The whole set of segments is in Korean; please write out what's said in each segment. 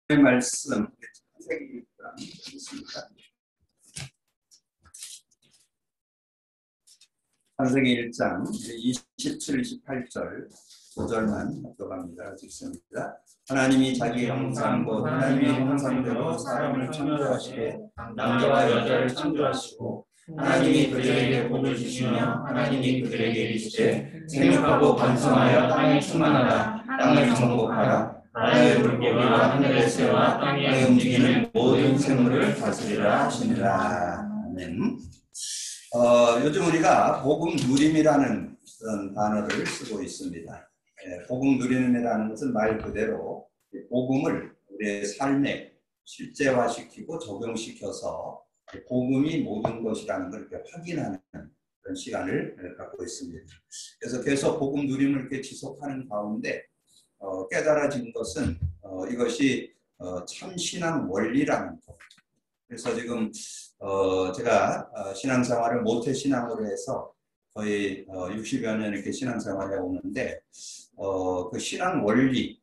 말씀 창세기 1장 있습니다. 창세기 1장 27, 28절 5절만 합독합니다. 읽습니다. 하나님이 자기 형상 곧 하나님의 형상대로 사람을 창조하시되 남자와 여자를 창조하시고 하나님이 그들에게 복을 주시며 하나님이 그들에게 이르시되 생육하고 번성하여 땅에 충만하라 땅을 정복하라 바다의 물고기와 하늘의 새와 땅에 움직이는 모든 생물을 다스리라 하시니라. 아멘. 요즘 우리가 복음 누림이라는 그런 단어를 쓰고 있습니다. 복음 누림이라는 것은 말 그대로 복음을 우리의 삶에 실제화시키고 적용시켜서 복음이 모든 것이라는 걸 이렇게 확인하는 그런 시간을 갖고 있습니다. 그래서 계속 복음 누림을 이렇게 지속하는 가운데 깨달아진 것은 이것이 참신앙 원리라는 것. 그래서 지금 제가 신앙생활을 모태신앙으로 해서 거의 60여 년 이렇게 신앙생활을 해오는데 그 신앙 원리,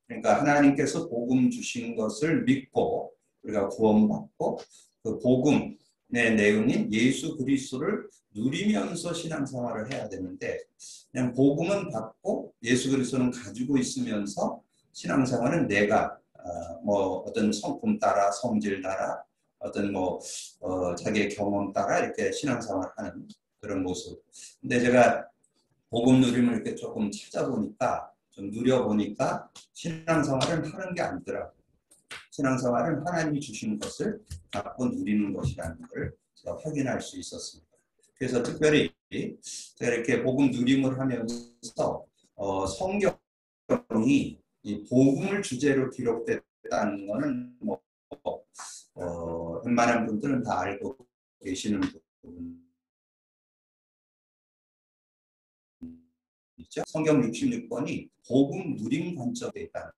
그러니까 하나님께서 복음 주신 것을 믿고 우리가 구원받고 그 복음의 내용인 예수 그리스도를 누리면서 신앙생활을 해야 되는데 그냥 복음은 받고 예수 그리스도는 가지고 있으면서 신앙생활은 내가 뭐 어떤 성품 따라 성질 따라 어떤 자기의 경험 따라 이렇게 신앙생활하는 그런 모습. 근데 제가 복음 누림을 이렇게 조금 찾아보니까 좀 누려보니까 신앙생활은 하는 게 아니더라고요. 신앙생활은 하나님이 주신 것을 갖고 누리는 것이라는 걸 제가 확인할 수 있었습니다. 그래서 특별히 제가 이렇게 복음 누림을 하면서 성경이 이 복음을 주제로 기록됐다는 것은 웬만한 분들은 다 알고 계시는 부분이죠. 성경 66권이 복음 누림 관점에 있다.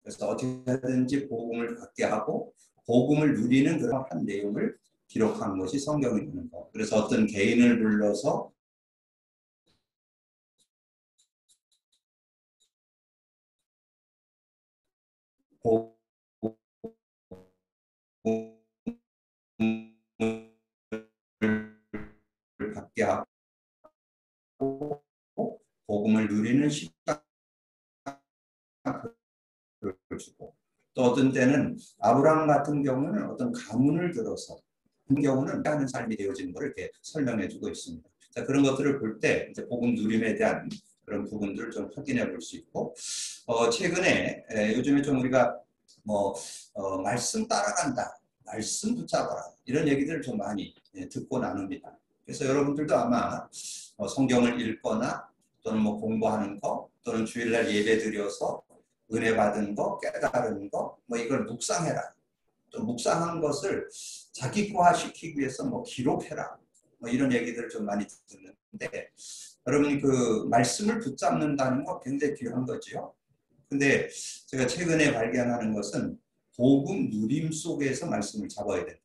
그래서 어떻게든지 복음을 갖게 하고 복음을 누리는 그런 한 내용을 기록한 것이 성경이 되는 것. 그래서 어떤 개인을 불러서 복음을 갖게 하고 복음을 누리는 시간을 주고 또 어떤 때는 아브라함 같은 경우는 어떤 가문을 들어서 그 경우는 하는 삶이 되어지는 것을 이렇게 설명해 주고 있습니다. 자, 그런 것들을 볼 때 이제 복음 누림에 대한 그런 부분들을 좀 확인해 볼 수 있고 최근에 요즘에 좀 우리가 말씀 따라간다, 말씀 붙잡아라 이런 얘기들을 좀 많이 듣고 나눕니다. 그래서 여러분들도 아마 성경을 읽거나 또는 공부하는 거 또는 주일날 예배 드려서 은혜 받은 거, 깨달은 거, 이걸 묵상해라. 또 묵상한 것을 자기화시키기 위해서 기록해라. 이런 얘기들을 좀 많이 듣는데 여러분이 그 말씀을 붙잡는다는 거 굉장히 필요한 거죠. 근데 제가 최근에 발견하는 것은 복음 누림 속에서 말씀을 잡아야 된다.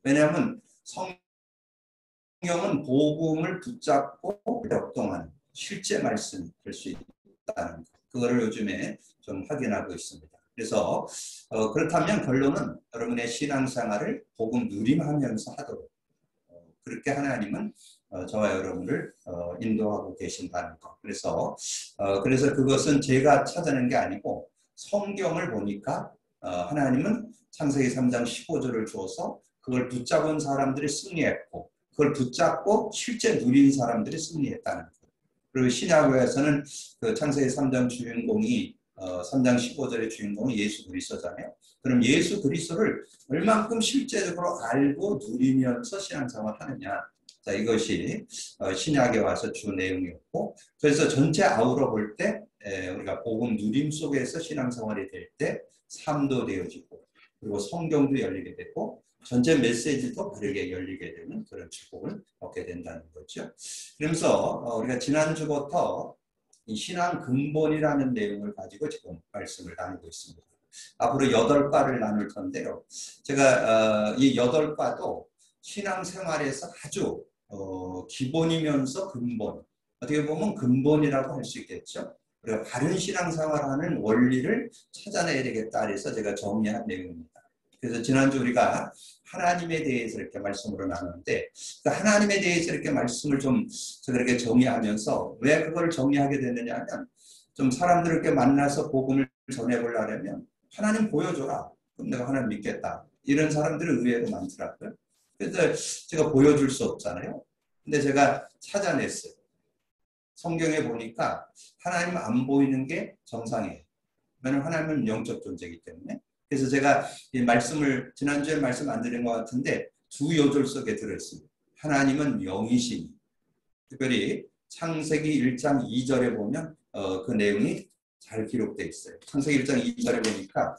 왜냐하면 성경은 복음을 붙잡고 역동하는 실제 말씀이 될 수 있다는 것. 그거를 요즘에 좀 확인하고 있습니다. 그래서 그렇다면 결론은 여러분의 신앙생활을 복음 누림하면서 하도록 그렇게 하나님은 저와 여러분을 인도하고 계신다는 것. 그래서 그것은 제가 찾아낸 게 아니고 성경을 보니까 하나님은 창세기 3장 15절을 주어서 그걸 붙잡은 사람들이 승리했고 그걸 붙잡고 실제 누린 사람들이 승리했다는 것. 그리고 신약에서는 그 창세기 3장 주인공이 3장 15절의 주인공이 예수 그리스도잖아요. 그럼 예수 그리스도를 얼만큼 실제적으로 알고 누리면서 신앙생활을 하느냐. 자, 이것이 신약에 와서 주 내용이었고 그래서 전체 아우러 볼 때 우리가 복음 누림 속에서 신앙생활이 될 때 삶도 되어지고 그리고 성경도 열리게 되고 전체 메시지도 바르게 열리게 되는 그런 축복을 얻게 된다는 거죠. 그러면서 우리가 지난주부터 이 신앙 근본이라는 내용을 가지고 지금 말씀을 나누고 있습니다. 앞으로 8과를 나눌 건데요. 제가 이 8과도 신앙생활에서 아주 기본이면서 근본, 어떻게 보면 근본이라고 할 수 있겠죠. 우리가 바른 신앙생활하는 원리를 찾아내야 되겠다 그래서 제가 정리한 내용입니다. 그래서 지난주 우리가 하나님에 대해서 이렇게 말씀으로 나눴는데 그 하나님에 대해서 이렇게 말씀을 좀 그렇게 정리하면서 왜 그걸 정리하게 됐느냐 하면 좀 사람들을 만나서 복음을 전해보려면 하나님 보여줘라. 그럼 내가 하나님 믿겠다. 이런 사람들은 의외로 많더라고요. 그래서 제가 보여줄 수 없잖아요. 근데 제가 찾아냈어요. 성경에 보니까 하나님 안 보이는 게 정상이에요. 왜냐하면 하나님은 영적 존재이기 때문에. 그래서 제가 이 말씀을 지난주에 말씀 안 드린 것 같은데 두 요절 속에 들어있습니다. 하나님은 영이시니. 특별히 창세기 1장 2절에 보면 그 내용이 잘 기록되어 있어요. 창세기 1장 2절에 보니까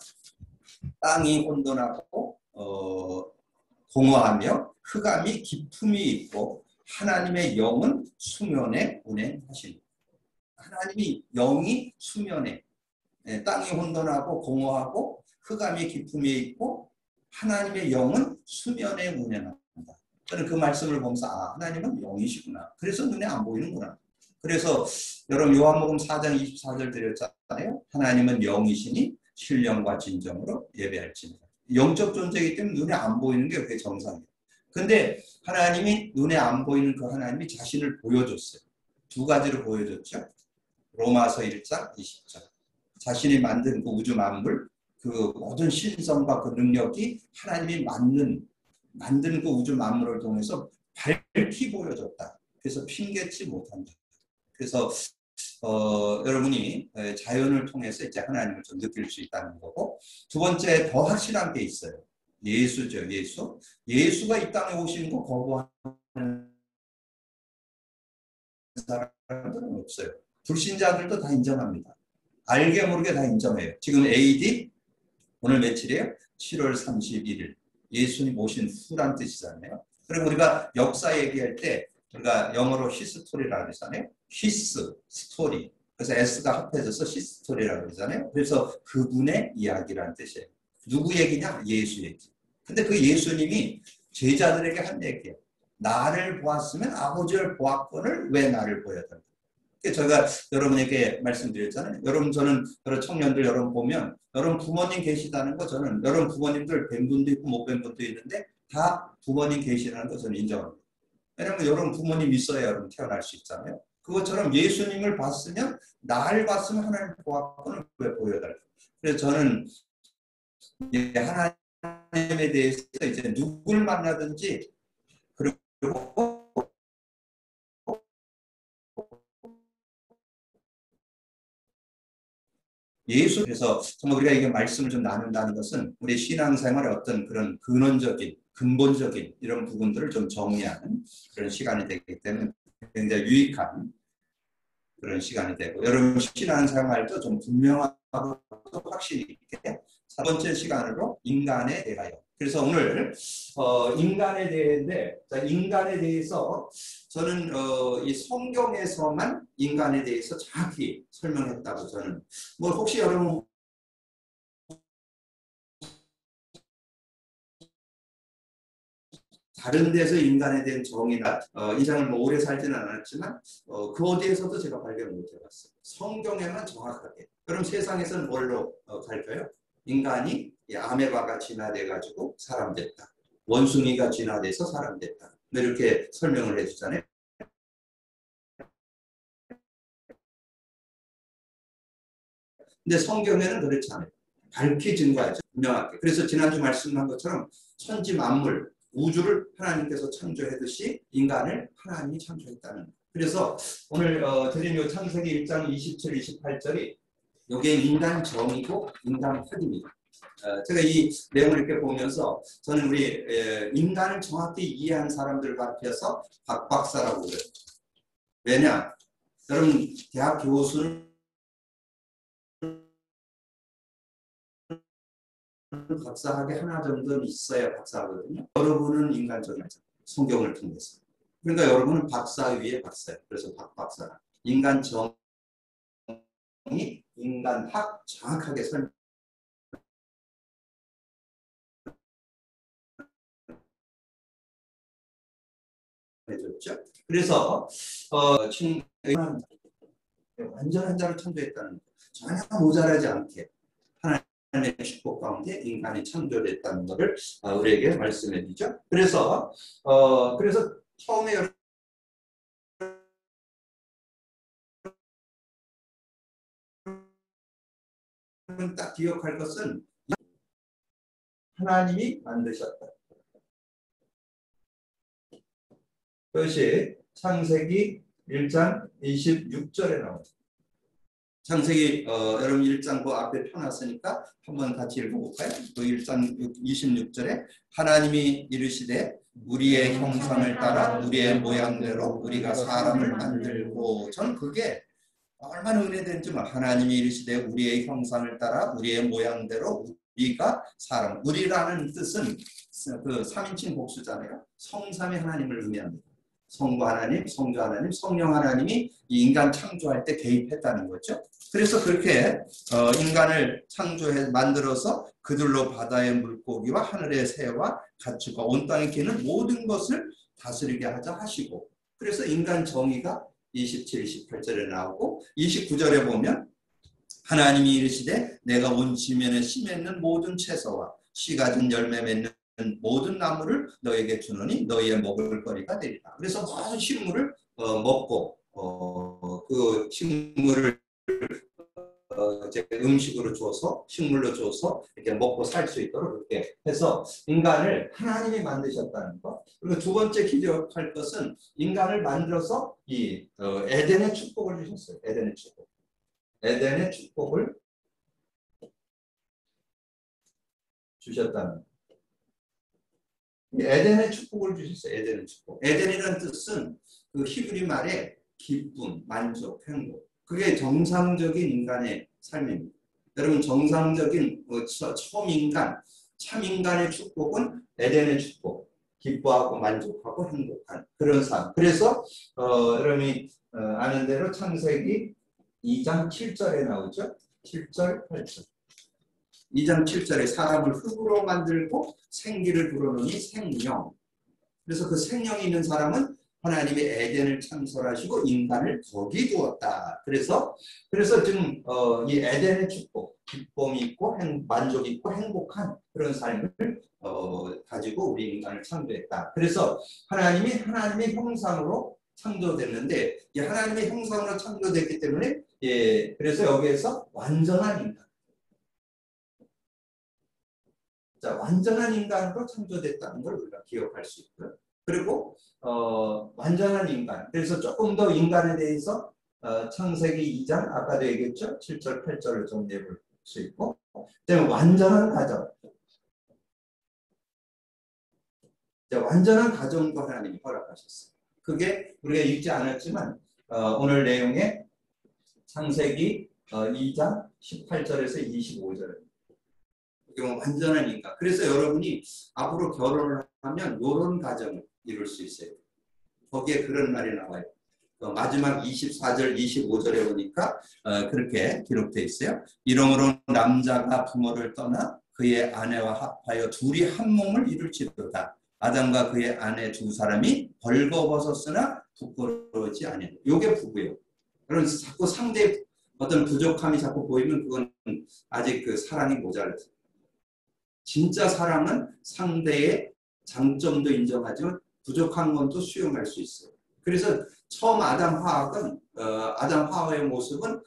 땅이 혼돈하고 공허하며 흑암이 깊음이 있고 하나님의 영은 수면에 운행하시니. 하나님이 영이 수면에 땅이 혼돈하고 공허하고 흑암이 깊음이 있고 하나님의 영은 수면에 운행한다. 저는 그 말씀을 보면서 하나님은 영이시구나. 그래서 눈에 안 보이는구나. 그래서 여러분 요한복음 4장 24절 드렸잖아요. 하나님은 영이시니 신령과 진정으로 예배할지니라. 영적 존재이기 때문에 눈에 안 보이는 게 그게 정상이에요. 근데 하나님이 눈에 안 보이는 그 하나님이 자신을 보여줬어요. 두 가지로 보여줬죠. 로마서 1장 20절. 자신이 만든 그 우주 만물, 그 모든 신성과 그 능력이 하나님이 만든 그 우주 만물을 통해서 밝히 보여줬다. 그래서 핑계치 못한다. 그래서 여러분이 자연을 통해서 이제 하나님을 좀 느낄 수 있다는 거고, 두 번째 더 확실한 게 있어요. 예수죠, 예수. 예수가 이 땅에 오신 거 거부하는 사람들은 없어요. 불신자들도 다 인정합니다. 알게 모르게 다 인정해요. 지금 AD 오늘 며칠이에요? 7월 31일. 예수님 오신 후란 뜻이잖아요. 그리고 우리가 역사 얘기할 때 우리가 영어로 히스토리라고 하잖아요. 히스, 스토리. 그래서 S가 합해져서 히스토리라고 하잖아요. 그래서 그분의 이야기라는 뜻이에요. 누구 얘기냐? 예수 얘기. 근데 그 예수님이 제자들에게 한 얘기예요. 나를 보았으면 아버지를 보았거늘 왜 나를 보여달라. 제가 여러분에게 말씀드렸잖아요. 여러분 저는 여러 청년들 여러분 보면 여러분 부모님 계시다는 거 저는 여러분 부모님들 뵌 분도 있고 못 뵌 분도 있는데 다 부모님 계시다는 거 저는 인정합니다. 왜냐하면 여러분 부모님 있어야 여러분 태어날 수 있잖아요. 그것처럼 예수님을 봤으면 나를 봤으면 하나님 보았거는 왜 보여달라. 그래서 저는 하나님에 대해서 이제 누굴 만나든지 그리고 예수께서 정말 우리가 이게 말씀을 좀 나눈다는 것은 우리 신앙생활의 어떤 그런 근원적인 근본적인 이런 부분들을 좀 정리하는 그런 시간이 되기 때문에 굉장히 유익한 그런 시간이 되고 여러분 신앙생활도 좀 분명하고 확실히 있게 첫 번째 시간으로 인간에 대하여 그래서 오늘 인간에 대해인데 인간에 대해서 저는 이 성경에서만 인간에 대해서 정확히 설명했다고 저는 뭐 혹시 여러분 다른 데서 인간에 대한 정의나 인생을 뭐 오래 살지는 않았지만 그 어디에서도 제가 발견 못 해봤어요. 성경에만 정확하게. 그럼 세상에서는 뭘로 갈까요? 인간이 아메바가 진화돼가지고 사람 됐다. 원숭이가 진화돼서 사람 됐다. 이렇게 설명을 해주잖아요. 근데 성경에는 그렇지 않아요. 밝히 증거하죠. 분명하게. 그래서 지난주 말씀한 것처럼 천지 만물, 우주를 하나님께서 창조하듯이 인간을 하나님이 창조했다는 거예요. 그래서 오늘 드린 요 창세기 1장 27, 28절이 이게 인간 정이고 인간 확입니다. 제가 이 내용을 이렇게 보면서 저는 우리 인간을 정확히 이해한 사람들과 합해서 박 박사라고 그래요. 왜냐? 여러분 대학 교수는 박사학위 하나 정도는 있어야 박사거든요. 여러분은 인간적이죠. 성경을 통해서. 그러니까 여러분은 박사 위에 박사예요. 그래서 박 박사. 인간 정이 인간학 정확하게 설명. 해줬죠. 그래서 완전한 자로 창조했다는 것, 전혀 모자라지 않게 하나님의 축복 가운데 인간이 창조됐다는 것을 우리에게 말씀해 주죠. 그래서 처음에 여러분 딱 기억할 것은 하나님이 만드셨다. 그것이 창세기 1장 26절에 나옵니다. 창세기 여러분 1장 그 앞에 펴놨으니까 한번 같이 읽어볼까요? 그 1장 26절에 하나님이 이르시되 우리의 형상을 따라 우리의 모양대로 우리가 사람을 만들고, 저는 그게 얼마나 은혜된지 하나님이 이르시되 우리의 형상을 따라 우리의 모양대로 우리가 사람, 우리라는 뜻은 그 3인칭 복수잖아요. 성삼위 하나님을 의미합니다. 성부 하나님, 성자 하나님, 성령 하나님이 이 인간 창조할 때 개입했다는 거죠. 그래서 그렇게 인간을 창조해 만들어서 그들로 바다의 물고기와 하늘의 새와 가축과 온 땅에 기는 모든 것을 다스리게 하자 하시고, 그래서 인간 정의가 27, 28절에 나오고 29절에 보면 하나님이 이르시되 내가 온 지면에 씨 맺는 모든 채소와 씨 가진 열매 맺는 모든 나무를 너에게 주노니 너희의 먹을 거리가 되리라. 그래서 모든 식물을 먹고 그 식물을 음식으로 줘서 식물로 줘서 이렇게 먹고 살 수 있도록 그렇게 해서 인간을 하나님이 만드셨다는 것. 그리고 두 번째 기억할 것은 인간을 만들어서 이 에덴의 축복을 주셨어요. 에덴의 축복. 에덴의 축복을 주셨다는 것. 에덴의 축복을 주셨어요. 에덴의 축복. 에덴이라는 뜻은 그 히브리 말에 기쁨, 만족, 행복. 그게 정상적인 인간의 삶입니다. 여러분 정상적인 처음 인간, 참 인간의 축복은 에덴의 축복. 기뻐하고 만족하고 행복한 그런 삶. 그래서 여러분이 아는 대로 창세기 2장 7절에 나오죠. 7절, 8절. 2장 7절에 사람을 흙으로 만들고 생기를 불어넣으니 생명. 그래서 그 생명이 있는 사람은 하나님의 에덴을 창설하시고 인간을 거기 두었다. 그래서 지금 이 에덴의 축복, 기쁨이 있고 만족이 있고 행복한 그런 삶을 가지고 우리 인간을 창조했다. 그래서 하나님이 하나님의 형상으로 창조됐는데, 이 하나님의 형상으로 창조됐기 때문에 그래서 여기에서 완전한 인간. 자, 완전한 인간으로 창조됐다는 걸 우리가 기억할 수 있고요. 그리고 완전한 인간. 그래서 조금 더 인간에 대해서 창세기 2장 아까도 얘기했죠. 7절, 8절을 정리해 볼 수 있고, 그다음에 완전한 가정. 완전한 가정도 하나님이 허락하셨어요. 그게 우리가 읽지 않았지만 오늘 내용에 창세기 2장 18절에서 25절입니다. 완전한 인간. 그래서 여러분이 앞으로 결혼을 하면 이런 가정을 이룰 수 있어요. 거기에 그런 말이 나와요. 마지막 24절, 25절에 보니까 그렇게 기록되어 있어요. 이러므로 남자가 부모를 떠나 그의 아내와 합하여 둘이 한 몸을 이룰지로다. 아담과 그의 아내 두 사람이 벌거벗었으나 부끄러워지 아니하니. 이게 부부예요. 그래서 자꾸 상대 어떤 부족함이 자꾸 보이면 그건 아직 그 사랑이 모자라서. 진짜 사랑은 상대의 장점도 인정하지만 부족한 것도 수용할 수 있어요. 그래서 처음 아담 하와의 모습은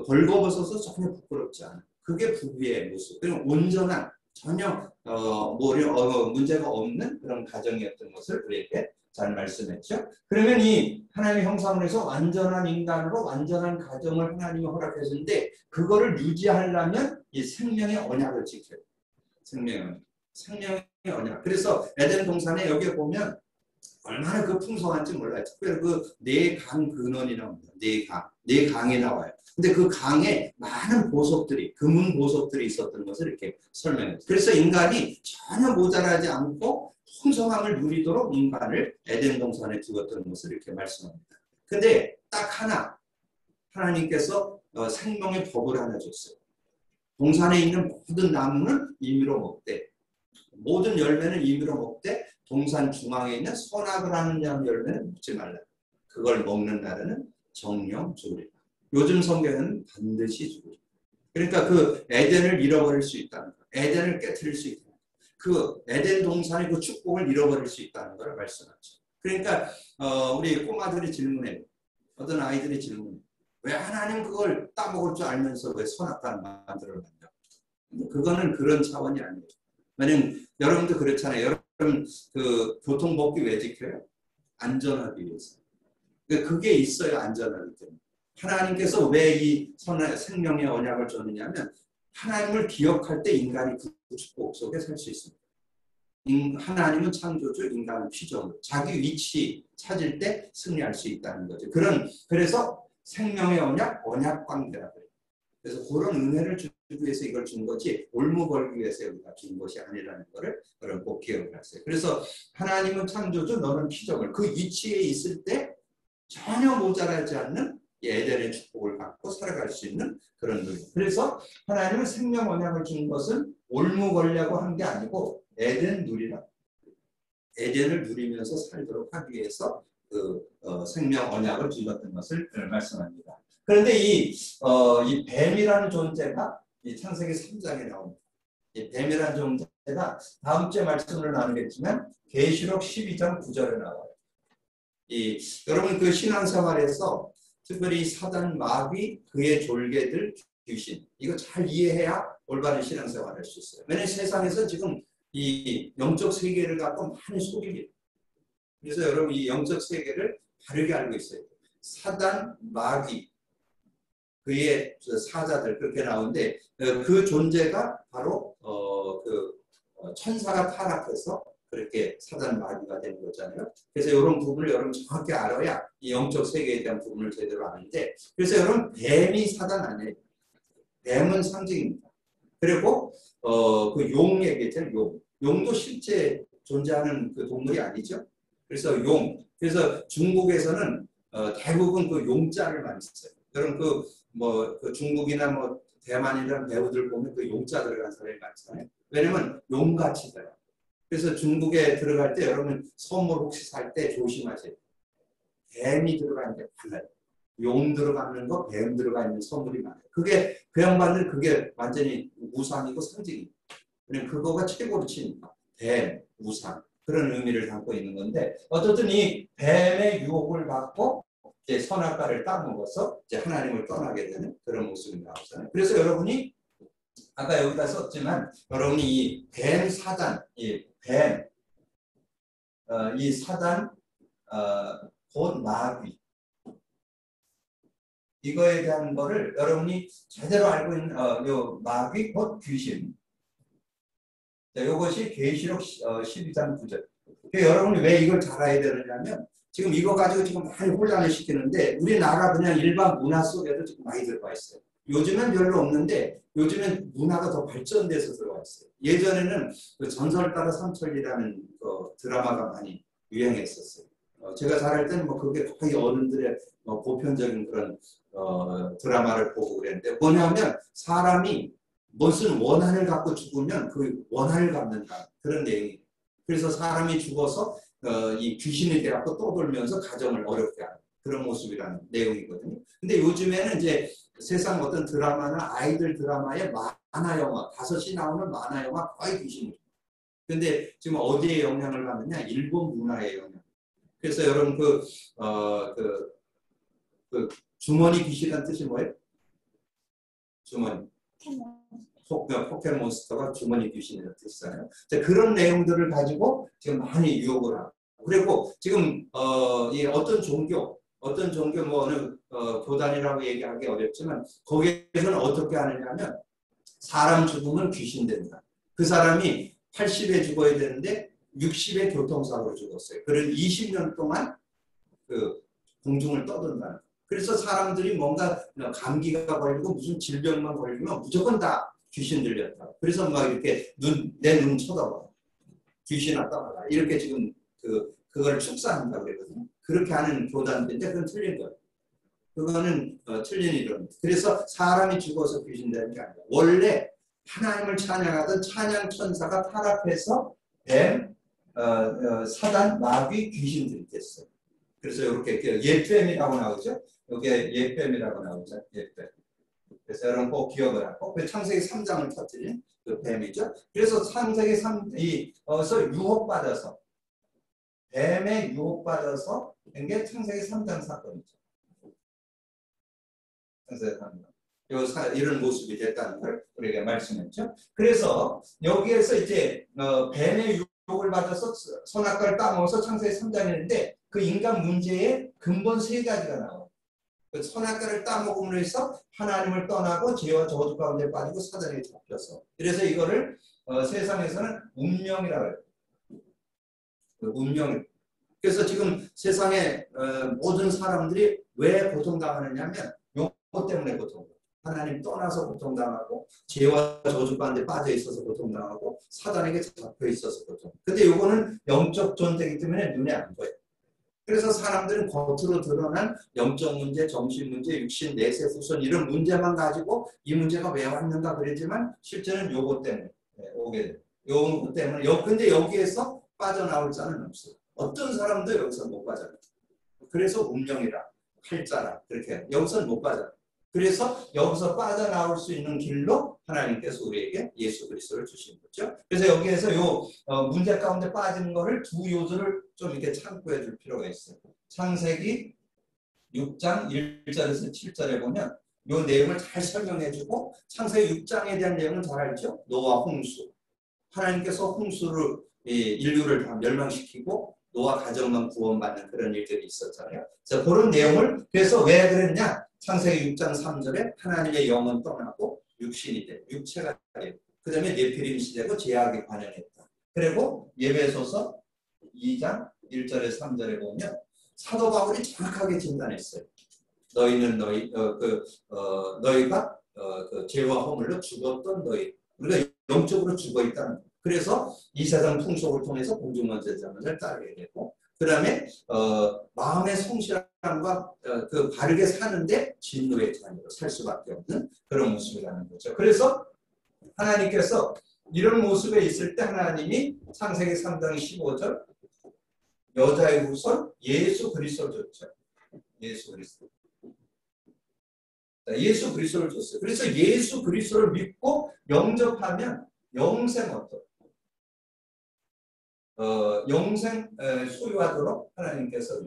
벌거벗어서 전혀 부끄럽지 않아요. 그게 부부의 모습. 그리고 온전한 전혀 문제가 없는 그런 가정이었던 것을 우리에게 잘 말씀했죠. 그러면 이 하나님의 형상으로 해서 완전한 인간으로 완전한 가정을 하나님이 허락하셨는데, 그거를 유지하려면 이 생명의 언약을 지켜요. 생명의 언약. 그래서 에덴 동산에 여기에 보면 얼마나 그 풍성한지 몰라요. 특별히 그 네 강 근원이 나옵니다. 네 강이 나와요. 근데 그 강에 많은 보석들이, 금은 보석들이 있었던 것을 이렇게 설명해요. 그래서 인간이 전혀 모자라지 않고 풍성함을 누리도록 인간을 에덴 동산에 두었던 것을 이렇게 말씀합니다. 근데 딱 하나, 하나님께서 생명의 법을 하나 줬어요. 동산에 있는 모든 나무는 임의로 먹되, 모든 열매는 임의로 먹되, 동산 중앙에 있는 선악을 하는 열매는 먹지 말라. 그걸 먹는 날에는 정령 죽으리라. 요즘 성경은 반드시 죽으리라. 그러니까 그 에덴을 잃어버릴 수 있다는 거, 에덴을 깨트릴 수 있다는 거, 그 에덴 동산의 그 축복을 잃어버릴 수 있다는 걸 말씀하죠. 그러니까 우리 꼬마들이 질문해요. 어떤 아이들이 질문해요. 왜 하나님 그걸 따먹을 줄 알면서 왜 선악과를 만들어놨냐? 그거는 그런 차원이 아니에요. 왜냐면 여러분도 그렇잖아요. 여러분 그 교통법규 왜 지켜요? 안전하기 위해서. 그게 있어요. 안전하기 때문에. 하나님께서 왜 이 생명의 언약을 줬느냐면 하나님을 기억할 때 인간이 그 축복 속에 살 수 있습니다. 하나님은 창조주, 인간은 피조물. 자기 위치 찾을 때 승리할 수 있다는 거죠. 그래서 생명의 언약 관계라고 해요. 그래서 그런 은혜를 주기 위해서 이걸 준 거지 올무 걸기 위해서 우리가 준 것이 아니라는 것을 여러분 꼭 기억을 하세요. 그래서 하나님은 창조주, 너는 피조물. 그 위치에 있을 때 전혀 모자라지 않는 에덴의 축복을 받고 살아갈 수 있는 그런 누림. 그래서 하나님은 생명 언약을 준 것은 올무 걸려고 한 게 아니고 에덴 누리라. 에덴을 누리면서 살도록 하기 위해서 생명 언약을 주셨던 것을 말씀합니다. 그런데 이 뱀이라는 존재가 이 창세기 3장에 나옵니다. 이 뱀이라는 존재가 다음 주에 말씀을 나누겠지만 계시록 12장 9절에 나와요. 여러분 그 신앙생활에서 특별히 사단, 마귀, 그의 졸개들, 귀신 이거 잘 이해해야 올바른 신앙생활을 할 수 있어요. 왜냐하면 세상에서 지금 이 영적 세계를 갖고 많이 속입니다. 그래서 여러분 이 영적 세계를 바르게 알고 있어요. 사단, 마귀, 그의 사자들 그렇게 나오는데 그 존재가 바로 천사가 타락해서 그렇게 사단 마귀가 되는 거잖아요. 그래서 이런 부분을 여러분 정확히 알아야 이 영적 세계에 대한 부분을 제대로 아는데 그래서 여러분 뱀이 사단 아니에요. 뱀은 상징입니다. 그리고 그 용 얘기했잖아요. 용도 실제 존재하는 그 동물이 아니죠. 그래서 그래서 중국에서는 대부분 그 용자를 많이 써요. 여러분 그 중국이나 뭐 대만이라는 배우들 보면 그 용자 들어간 사람이 많잖아요. 왜냐면 용같이 돼요. 그래서 중국에 들어갈 때 여러분 선물 혹시 살 때 조심하세요. 뱀이 들어가는 게 달라요. 용 들어가는 거, 뱀 들어가 있는 선물이 많아요. 그게 그 양반들 그게 완전히 우상이고 상징이에요. 그냥 그거가 최고로 치니까 뱀, 우상 그런 의미를 담고 있는 건데 어쨌든 이 뱀의 유혹을 받고 이제 선악과를 따먹어서 이제 하나님을 떠나게 되는 그런 모습이 나오잖아요. 그래서 여러분이 아까 여기다 썼지만 여러분이 이 뱀 사단, 이 사단 곧 마귀 이거에 대한 거를 여러분이 제대로 알고 있는 요 마귀 곧 귀신. 자, 이것이 계시록 12장 9절. 여러분이 왜 이걸 잘 알아야 되느냐면 지금 이거 가지고 지금 많이 혼란을 시키는데 우리나라 그냥 일반 문화 속에도 지금 많이 들어가 있어요. 요즘은 별로 없는데 요즘엔 문화가 더 발전돼서 들어와 있어요. 예전에는 그 전설 따라 삼천리라는 드라마가 많이 유행했었어요. 제가 자랄 때는 뭐 그게 거의 어른들의 보편적인 그런 드라마를 보고 그랬는데 뭐냐면 사람이 무슨 원한을 갖고 죽으면 그 원한을 갚는다 그런 내용이에요. 그래서 사람이 죽어서 이 귀신이 돼갖고 떠돌면서 가정을 어렵게 하는 그런 모습이라는 내용이거든요. 근데 요즘에는 이제 세상 어떤 드라마나 아이들 드라마에 만화 영화 5이 나오는 만화 영화 거의 귀신이죠. 근데 지금 어디에 영향을 받느냐? 일본 문화의 영향. 그래서 여러분 그 주머니 귀신이라는 뜻이 뭐예요? 주머니. 포켓몬스터가 주머니 귀신이라는 뜻이잖아요. 그런 내용들을 가지고 지금 많이 유혹을 하고 그리고 지금 이 어떤 종교 뭐 어느 교단이라고 얘기하기 어렵지만 거기에서는 어떻게 하느냐면 사람 죽으면 귀신 된다. 그 사람이 80에 죽어야 되는데 60에 교통사고로 죽었어요. 그런 20년 동안 그 공중을 떠돈다는. 그래서 사람들이 뭔가 감기가 걸리고 무슨 질병만 걸리면 무조건 다 귀신 들렸다. 그래서 막 이렇게 내 눈 쳐다봐. 귀신 왔다 이렇게 지금 그걸 축사한다고 그러거든요. 그렇게 하는 교단인데 그건 틀린 거예요. 그거는 틀린 이론입니다. 그래서 사람이 죽어서 귀신 되는 게 아니라 원래 하나님을 찬양하던 찬양 천사가 타락해서 뱀, 사단, 마귀, 귀신들이 됐어요. 그래서 이렇게 예뱀이라고 나오죠. 여기에 예뱀이라고 나오죠. 예뱀. 그래서 여러분 꼭 기억을 하고, 그 창세기 3장을 터뜨린 그 뱀이죠. 그래서 창세기 3에서 유혹받아서, 뱀에 유혹받아서 된 게 창세기 3장 사건이죠. 창세기 3장. 이런 모습이 됐다는 걸 우리에게 말씀했죠. 그래서 여기에서 이제 뱀의 유혹을 받아서 선악과를 따먹어서 창세기 3장이었는데 그 인간 문제의 근본 세 가지가 나와요. 그 선악과를 따먹음으로 해서 하나님을 떠나고 죄와 저주 가운데 빠지고 사단에 잡혀서. 그래서 이거를 세상에서는 운명이라고 해요. 그 운명. 그래서 지금 세상에 모든 사람들이 왜 고통당하느냐면 요거 때문에 고통당해요. 하나님 떠나서 고통당하고 죄와 저주 가운데 빠져 있어서 고통당하고 사단에게 잡혀 있어서 고통. 근데 요거는 영적 존재이기 때문에 눈에 안 보여요. 그래서 사람들은 겉으로 드러난 영적 문제, 정신 문제, 육신, 내세, 후손 이런 문제만 가지고 이 문제가 왜 왔는가 그러지만 실제는 요거 때문에 오게 돼요. 요거 때문에. 근데 여기에서 빠져나올 자는 없어요. 어떤 사람도 여기서 못 빠져나요. 그래서 운명이라, 칼자라 그렇게 여기서 못 빠져나요. 그래서 여기서 빠져나올 수 있는 길로 하나님께서 우리에게 예수 그리스도를 주신 거죠. 그래서 여기에서 요 문제 가운데 빠진 거를 두 요소를 좀 이렇게 참고해 줄 필요가 있어요. 창세기 6장 1절에서 7절에 보면 요 내용을 잘 설명해 주고 창세기 6장에 대한 내용은 잘 알죠. 노아 홍수. 하나님께서 홍수를 인류를 다 멸망시키고 노아 가정만 구원받는 그런 일들이 있었잖아요. 그래서 그런 내용을 그래서 왜 그랬냐? 창세기 6장 3절에 하나님의 영은 떠나고 육신이 돼, 육체가 돼. 그 다음에 네피림 시대고 죄악이 관영했다. 그리고 예배소서 2장 1절에서 3절에 보면 사도 바울이 정확하게 진단했어요. 너희는 너희가 그 죄와 허물로 죽었던 너희. 우리가 영적으로 죽어 있다는 거예요. 그래서 이 세상 풍속을 통해서 공중원죄자만을 따르게 되고, 그 다음에 마음의 성실함과 그 바르게 사는데 진노의 자녀로 살 수밖에 없는 그런 모습이라는 거죠. 그래서 하나님께서 이런 모습에 있을 때 하나님이 창세기 3장 15절 여자의 후손 예수 그리스도를 줬죠. 예수 그리스도. 예수 그리스도를 줬어요. 그래서 예수 그리스도를 믿고 영접하면 영생 어떤 영생 소유하도록 하나님께서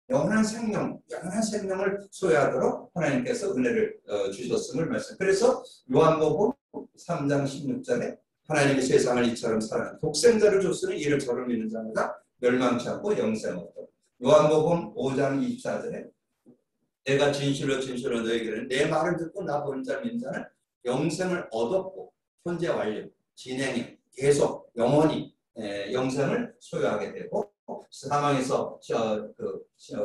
영원한 생명을 소유하도록 하나님께서 은혜를 주셨음을 말씀. 그래서 요한복음 3장 16절에 하나님이 세상을 이처럼 사랑한 독생자를 줬으니 이를 저를 믿는 자마다 멸망치 않고 영생 얻도록. 요한복음 5장 24절에 내가 진실로 너에게는 내 말을 듣고 나 보는 자 믿는 자는 영생을 얻었고 현재 완료, 진행해 계속 영원히 영생을 소유하게 되고 사망에서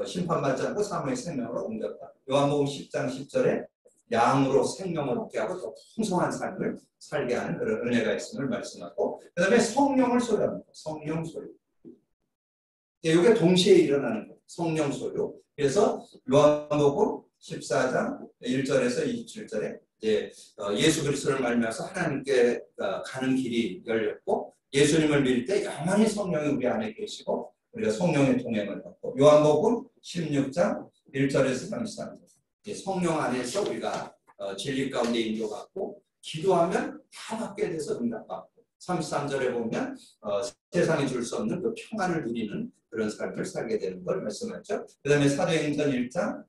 심판받지 않고 사망의 생명으로 옮겼다. 요한복음 10장 10절에 양으로 생명을 얻게 하고 더 풍성한 삶을 살게 하는 그런 은혜가 있음을 말씀하고, 그 다음에 성령을 소유합니다. 성령 소유. 이게 동시에 일어나는 거예요. 성령 소유. 그래서 요한복음 14장 1절에서 27절에 이제 예수 그리스도를 말미암아서 하나님께 가는 길이 열렸고, 예수님을 믿을 때 영원히 성령이 우리 안에 계시고 우리가 성령의 동행을 받고, 요한복음 16장 1절에서 33절 성령 안에서 우리가 진리 가운데 인도받고 기도하면 다 받게 돼서 응답받고, 33절에 보면 세상에 줄 수 없는 그 평안을 누리는 그런 삶을 살게 되는 걸 말씀하죠. 그 다음에 사도행전 1장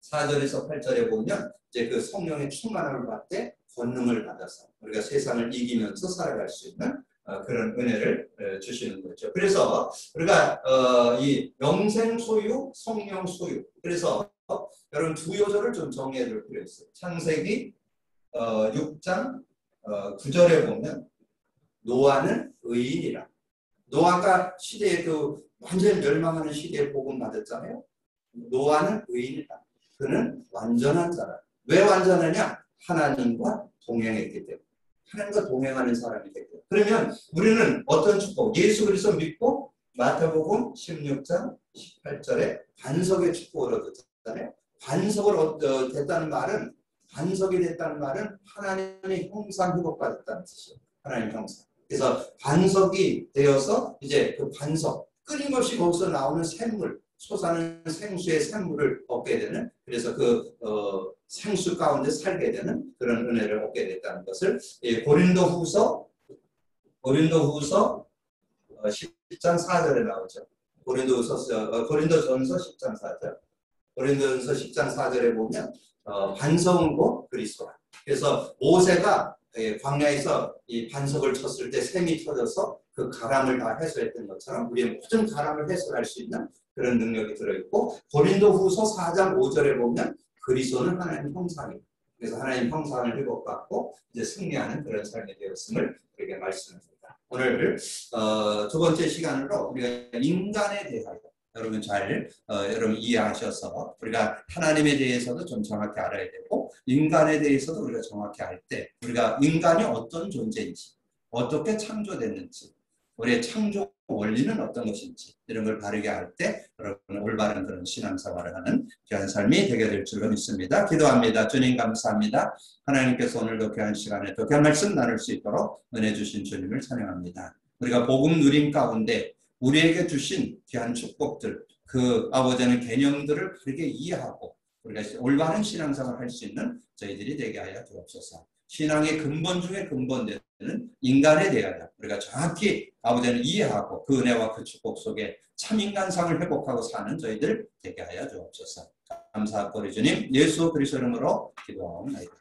4절에서 8절에 보면 이제 그 성령의 충만함을 받되 권능을 받아서 우리가 세상을 이기면서 살아갈 수 있는 그런 은혜를 주시는 거죠. 그래서 우리가 이 영생 소유, 성령 소유. 그래서 여러분 두 요소를 좀 정리해 줄 필요가 있어요. 창세기 6장 9절에 보면 노아는 의인이라. 노아가 시대에 그 완전히 멸망하는 시대에 복음 받았잖아요. 노아는 의인이다. 그는 완전한 자라. 왜 완전하냐? 하나님과 동행했기 때문에. 하나님과 동행하는 사람이 됐고. 그러면 우리는 어떤 축복? 예수 그리스도 믿고 마태복음 16장 18절에 반석의 축복을 얻었잖아요. 반석을 됐다는 말은, 반석이 됐다는 말은 하나님의 형상 회복받았다는 뜻이에요. 하나님 형상. 그래서 반석이 되어서 이제 그 반석, 끊임없이 거기서 나오는 샘물, 솟아나는 생수의 샘물을 얻게 되는, 그래서 그 생수 가운데 살게 되는 그런 은혜를 얻게 됐다는 것을 고린도후서 10장 4절에 나오죠. 고린도전서 10장 4절. 고린도전서 10장 4절에 보면 반석은 곧 그리스도라. 그래서 모세가 광야에서 이 반석을 쳤을 때 샘이 터져서 그 가람을 다 해소했던 것처럼 우리의 모든 가람을 해소할 수 있는 그런 능력이 들어있고, 고린도후서 4장 5절에 보면 그리스도는 하나님 형상입니다. 그래서 하나님 형상을 회복받고 이제 승리하는 그런 삶이 되었음을 우리에게 말씀합니다. 오늘 두 번째 시간으로 우리가 인간에 대하여 여러분 여러분 이해하셔서 우리가 하나님에 대해서도 좀 정확히 알아야 되고 인간에 대해서도 우리가 정확히 알 때 우리가 인간이 어떤 존재인지, 어떻게 창조됐는지, 우리의 창조 원리는 어떤 것인지 이런 걸 바르게 알 때 여러분 올바른 그런 신앙생활을 하는 귀한 삶이 되게 될 줄로 믿습니다. 기도합니다. 주님 감사합니다. 하나님께서 오늘도 귀한 시간에 또 귀한 말씀 나눌 수 있도록 은혜 주신 주님을 찬양합니다. 우리가 복음 누림 가운데 우리에게 주신 귀한 축복들, 그 아버지의 개념들을 바르게 이해하고 우리가 올바른 신앙생활을 할 수 있는 저희들이 되게 하여 주옵소서. 신앙의 근본 중에 근본되는 인간에 대하여 우리가 정확히 아버지를 이해하고 그 은혜와 그 축복 속에 참 인간상을 회복하고 사는 저희들 되게 하여 주옵소서. 감사하고 우리 주님 예수 그리스도 이름으로 기도하옵나이다.